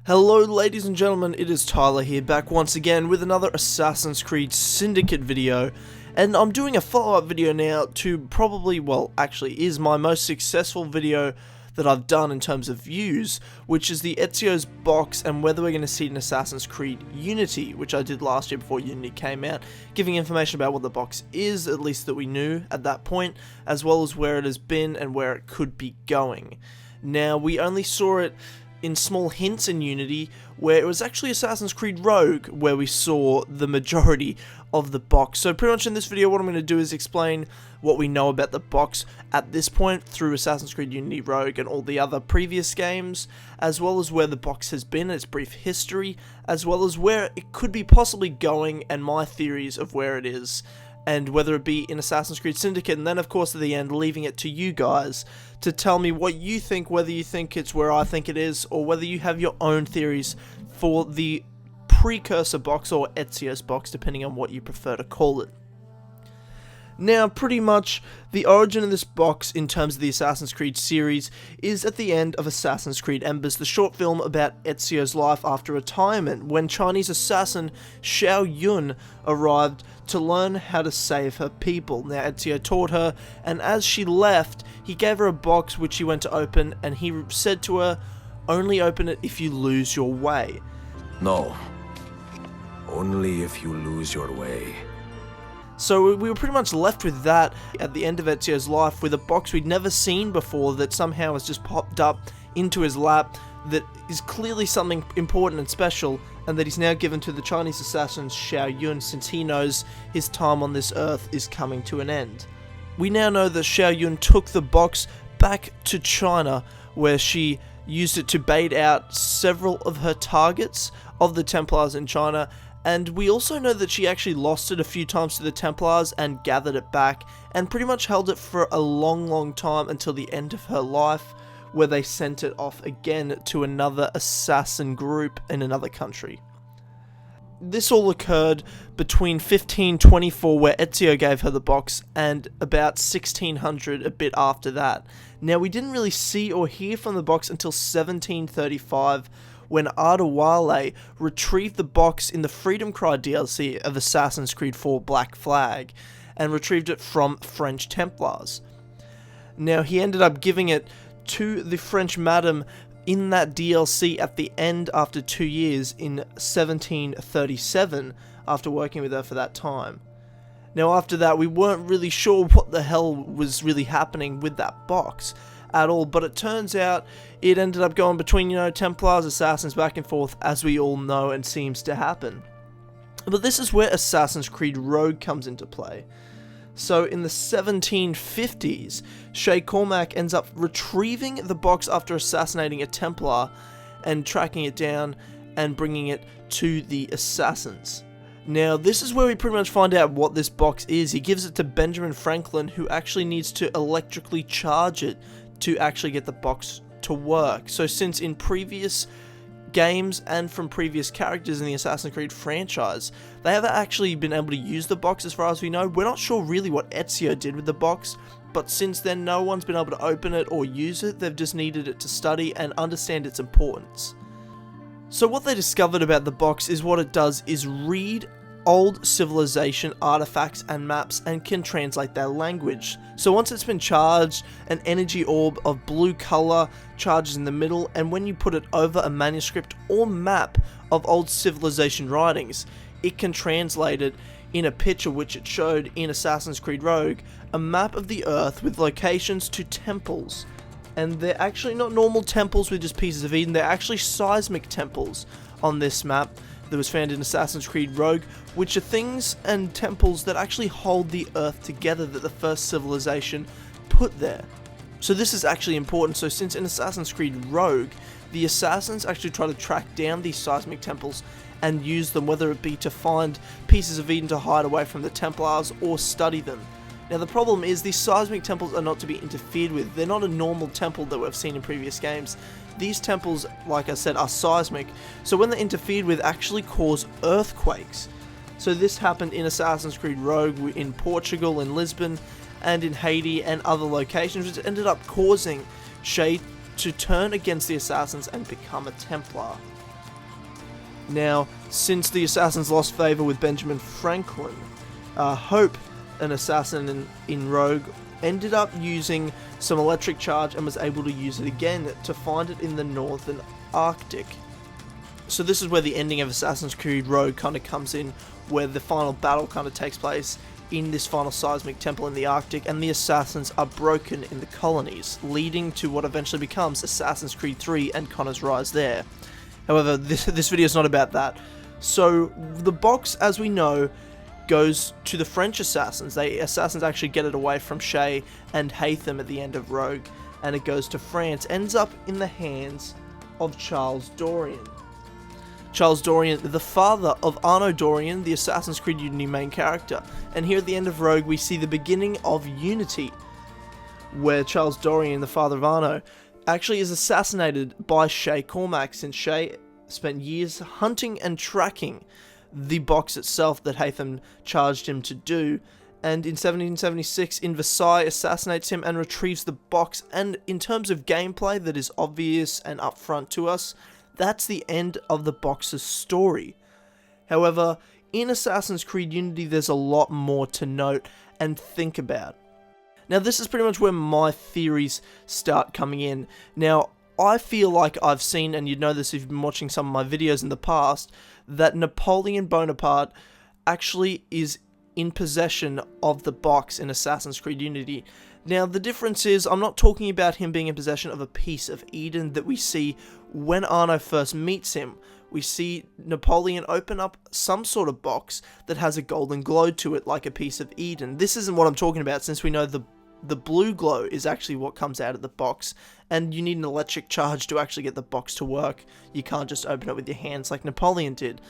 Hello ladies and gentlemen, it is Tyler here, back once again with another Assassin's Creed Syndicate video, and I'm doing a follow-up video now to probably, well, actually is my most successful video that I've done in terms of views, which is the Ezio's box and whether we're going to see it in Assassin's Creed Unity, which I did last year before Unity came out, giving information about what the box is, at least that we knew at that point, as well as where it has been and where it could be going. Now, we only saw it in small hints in Unity, where it was actually Assassin's Creed Rogue where we saw the majority of the box. So pretty much in this video what I'm going to do is explain what we know about the box at this point through Assassin's Creed Unity Rogue and all the other previous games, as well as where the box has been, its brief history, as well as where it could be possibly going and my theories of where it is, and whether it be in Assassin's Creed Syndicate, and then of course at the end leaving it to you guys to tell me what you think, whether you think it's where I think it is, or whether you have your own theories for the Precursor box or Ezio's box, depending on what you prefer to call it. Now, pretty much, the origin of this box in terms of the Assassin's Creed series is at the end of Assassin's Creed Embers, the short film about Ezio's life after retirement, when Chinese assassin Shao arrived to learn how to save her people. Now, Ezio taught her, and as she left, he gave her a box which she went to open, and he said to her, "Only open it if you lose your way." No. Only if you lose your way. So we were pretty much left with that at the end of Ezio's life, with a box we'd never seen before that somehow has just popped up into his lap that is clearly something important and special, and that he's now given to the Chinese assassin Shao Yun, since he knows his time on this earth is coming to an end. We now know that Shao Yun took the box back to China, where she used it to bait out several of her targets of the Templars in China, and we also know that she actually lost it a few times to the Templars and gathered it back, and pretty much held it for a long time until the end of her life, where they sent it off again to another assassin group in another country. This all occurred between 1524, where Ezio gave her the box, and about 1600, a bit after that. Now, we didn't really see or hear from the box until 1735, when Adewale retrieved the box in the Freedom Cry DLC of Assassin's Creed 4 Black Flag, and retrieved it from French Templars. Now, he ended up giving it to the French madam in that DLC at the end after 2 years in 1737, after working with her for that time. Now, after that, we weren't really sure what the hell was really happening with that box at all, but it turns out it ended up going between, Templars, Assassins, back and forth, as we all know and seems to happen. But this is where Assassin's Creed Rogue comes into play. So in the 1750s, Shay ends up retrieving the box after assassinating a Templar and tracking it down and bringing it to the Assassins. Now, this is where we pretty much find out what this box is. He gives it to Benjamin Franklin, who actually needs to electrically charge it to actually get the box to work. So since in previous games and from previous characters in the Assassin's Creed franchise, they haven't actually been able to use the box as far as we know. We're not sure really what Ezio did with the box, but since then no one's been able to open it or use it. They've just needed it to study and understand its importance. So what they discovered about the box is what it does is read old civilization artifacts and maps and can translate their language. So once it's been charged, an energy orb of blue color charges in the middle, and when you put it over a manuscript or map of old civilization writings, it can translate it in a picture which it showed in Assassin's Creed Rogue, a map of the earth with locations to temples. And they're actually not normal temples with just pieces of Eden, they're actually seismic temples on this map that was found in Assassin's Creed Rogue, which are things and temples that actually hold the earth together that the first civilization put there. So this is actually important. So since in Assassin's Creed Rogue, the assassins actually try to track down these seismic temples and use them, whether it be to find pieces of Eden to hide away from the Templars or study them. Now the problem is these seismic temples are not to be interfered with. They're not a normal temple that we've seen in previous games. These temples, like I said, are seismic, so when they're interfered with, actually cause earthquakes. So this happened in Assassin's Creed Rogue in Portugal, in Lisbon, and in Haiti and other locations, which ended up causing Shay to turn against the assassins and become a Templar. Now, since the assassins lost favour with Benjamin Franklin, Hope, an assassin in Rogue, ended up using some electric charge and was able to use it again to find it in the northern Arctic. So this is where the ending of Assassin's Creed Rogue kind of comes in, where the final battle kind of takes place in this final seismic temple in the Arctic, and the assassins are broken in the colonies, leading to what eventually becomes Assassin's Creed 3 and Connor's rise there. However, this video is not about that. So the box, as we know, goes to the French assassins. The assassins actually get it away from Shay and Haytham at the end of Rogue, and it goes to France, ends up in the hands of Charles Dorian. Charles Dorian, the father of Arno Dorian, the Assassin's Creed Unity main character. And here at the end of Rogue, we see the beginning of Unity, where Charles Dorian, the father of Arno, actually is assassinated by Shay Cormac, since Shay spent years hunting and tracking the box itself that Haytham charged him to do, and in 1776 in Versailles assassinates him and retrieves the box. And in terms of gameplay that is obvious and upfront to us, that's the end of the box's story. However, in Assassin's Creed Unity there's a lot more to note and think about. Now this is pretty much where my theories start coming in. Now I feel like I've seen, and you'd know this if you've been watching some of my videos in the past, that Napoleon Bonaparte actually is in possession of the box in Assassin's Creed Unity. Now the difference is, I'm not talking about him being in possession of a piece of Eden that we see when Arno first meets him. We see Napoleon open up some sort of box that has a golden glow to it, like a piece of Eden. This isn't what I'm talking about, since we know the blue glow is actually what comes out of the box, and you need an electric charge to actually get the box to work. You can't just open it with your hands like Napoleon did.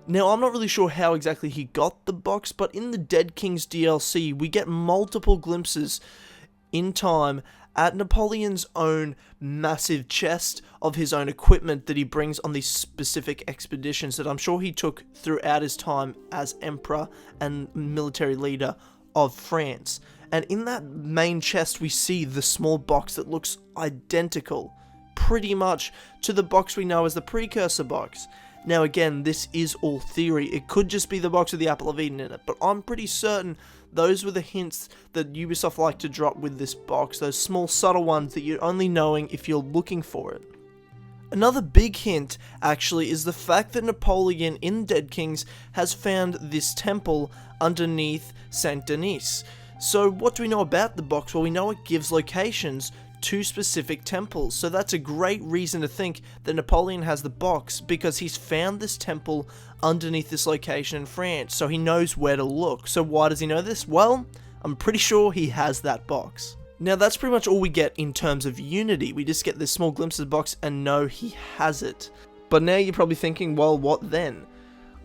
Now, I'm not really sure how exactly he got the box, but in the Dead Kings DLC, we get multiple glimpses in time at Napoleon's own massive chest of his own equipment that he brings on these specific expeditions that I'm sure he took throughout his time as emperor and military leader of France. And in that main chest we see the small box that looks identical, pretty much, to the box we know as the Precursor box. Now again, this is all theory. It could just be the box with the Apple of Eden in it, but I'm pretty certain those were the hints that Ubisoft like to drop with this box, those small subtle ones that you're only knowing if you're looking for it. Another big hint, actually, is the fact that Napoleon in Dead Kings has found this temple underneath Saint Denis. So what do we know about the box? Well, we know it gives locations to specific temples, so that's a great reason to think that Napoleon has the box, because he's found this temple underneath this location in France, so he knows where to look. So why does he know this? Well, I'm pretty sure he has that box. Now that's pretty much all we get in terms of Unity. We just get this small glimpse of the box and know he has it. But now you're probably thinking, well, what then?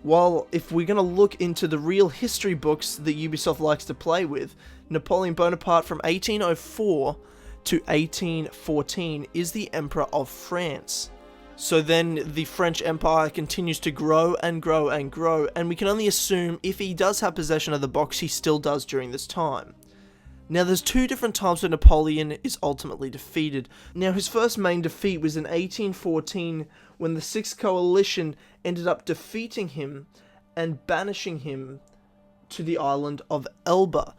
Well, if we're going to look into the real history books that Ubisoft likes to play with, Napoleon Bonaparte from 1804 to 1814 is the Emperor of France. So then the French Empire continues to grow and grow and grow, and we can only assume if he does have possession of the box, he still does during this time. Now there's two different times when Napoleon is ultimately defeated. Now his first main defeat was in 1814 when the Sixth Coalition ended up defeating him and banishing him to the island of Elba.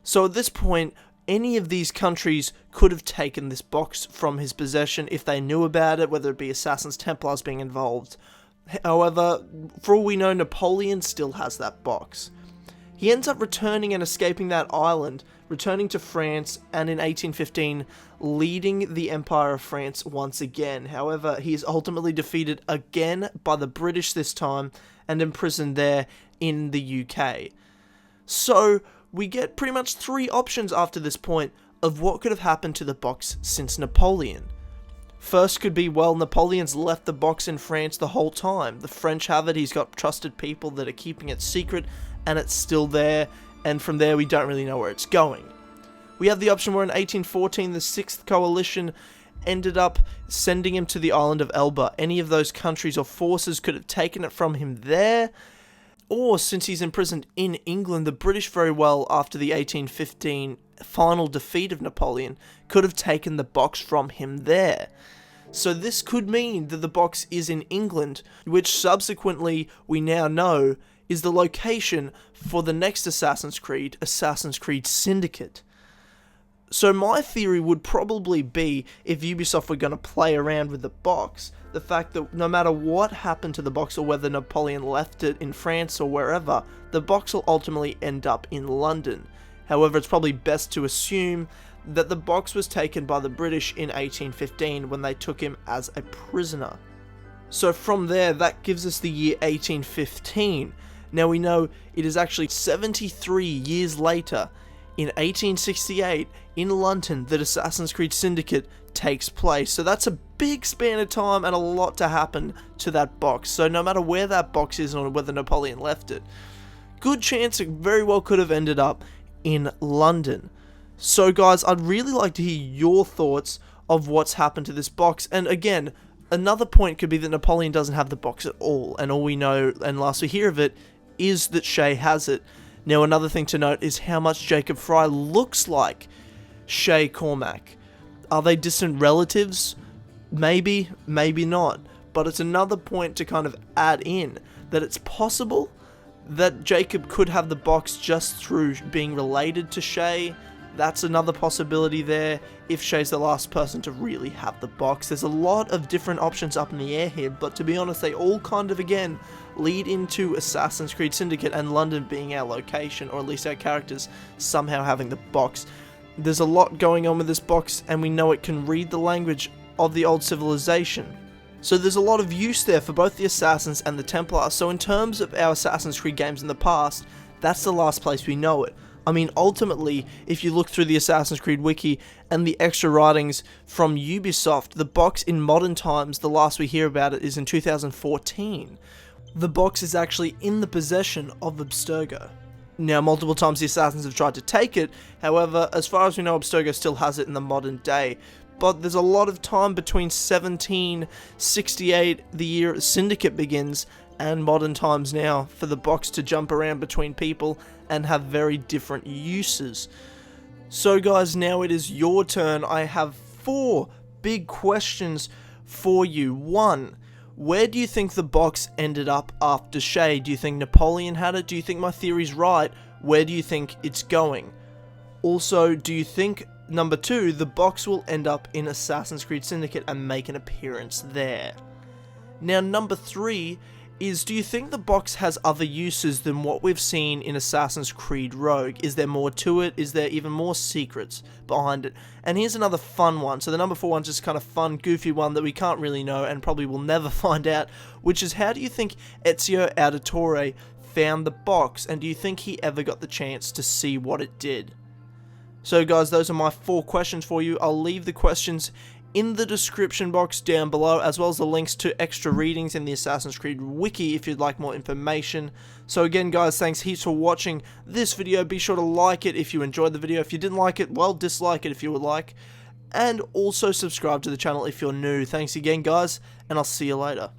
So at this point, any of these countries could have taken this box from his possession if they knew about it, whether it be Assassins, Templars being involved. However, for all we know, Napoleon still has that box. He ends up returning and escaping that island, returning to France, and in 1815, leading the Empire of France once again. However, he is ultimately defeated again by the British this time, and imprisoned there in the UK. So we get pretty much three options after this point of what could have happened to the box since Napoleon. First could be, well, Napoleon's left the box in France the whole time. The French have it, he's got trusted people that are keeping it secret, and it's still there, and from there we don't really know where it's going. We have the option where in 1814 the Sixth Coalition ended up sending him to the island of Elba. Any of those countries or forces could have taken it from him there. Or, since he's imprisoned in England, the British very well, after the 1815 final defeat of Napoleon, could have taken the box from him there. So this could mean that the box is in England, which subsequently we now know is the location for the next Assassin's Creed Syndicate. So my theory would probably be, if Ubisoft were going to play around with the box, the fact that no matter what happened to the box, or whether Napoleon left it in France or wherever, the box will ultimately end up in London. However, it's probably best to assume that the box was taken by the British in 1815 when they took him as a prisoner. So from there, that gives us the year 1815. Now we know it is actually 73 years later, in 1868, in London, that Assassin's Creed Syndicate takes place. So that's a big span of time and a lot to happen to that box. So no matter where that box is or whether Napoleon left it, good chance it very well could have ended up in London. So guys, I'd really like to hear your thoughts of what's happened to this box. And again, another point could be that Napoleon doesn't have the box at all, and all we know, and last we hear of it, is that Shay has it. Now another thing to note is how much Jacob Frye looks like Shay Cormac. Are they distant relatives? Maybe, maybe not. But it's another point to kind of add in, that it's possible that Jacob could have the box just through being related to Shay. That's another possibility there, if Shay's the last person to really have the box. There's a lot of different options up in the air here, but to be honest, they all kind of, again, lead into Assassin's Creed Syndicate and London being our location, or at least our characters somehow having the box. There's a lot going on with this box, and we know it can read the language of the old civilization. So there's a lot of use there for both the Assassins and the Templars. So in terms of our Assassin's Creed games in the past, that's the last place we know it. I mean, ultimately, if you look through the Assassin's Creed wiki and the extra writings from Ubisoft, the box in modern times, the last we hear about it is in 2014. The box is actually in the possession of Abstergo. Now, multiple times the Assassins have tried to take it, however, as far as we know, Abstergo still has it in the modern day. But there's a lot of time between 1768, the year Syndicate begins, and modern times now for the box to jump around between people and have very different uses. So guys, now it is your turn. I have 4 big questions for you. 1, where do you think the box ended up after Shay? Do you think Napoleon had it? Do you think my theory's right? Where do you think it's going? Also, do you think, number 2, the box will end up in Assassin's Creed Syndicate and make an appearance there? Now, number 3 is, do you think the box has other uses than what we've seen in Assassin's Creed Rogue? Is there more to it? Is there even more secrets behind it? And here's another fun one. So the number 4 one's just kind of fun, goofy one that we can't really know and probably will never find out, which is, how do you think Ezio Auditore found the box, and do you think he ever got the chance to see what it did? So guys, those are my 4 questions for you. I'll leave the questions in the description box down below, as well as the links to extra readings in the Assassin's Creed wiki if you'd like more information. So again guys, thanks heaps for watching this video. Be sure to like it if you enjoyed the video. If you didn't like it, well, dislike it if you would like. And also subscribe to the channel if you're new. Thanks again guys, and I'll see you later.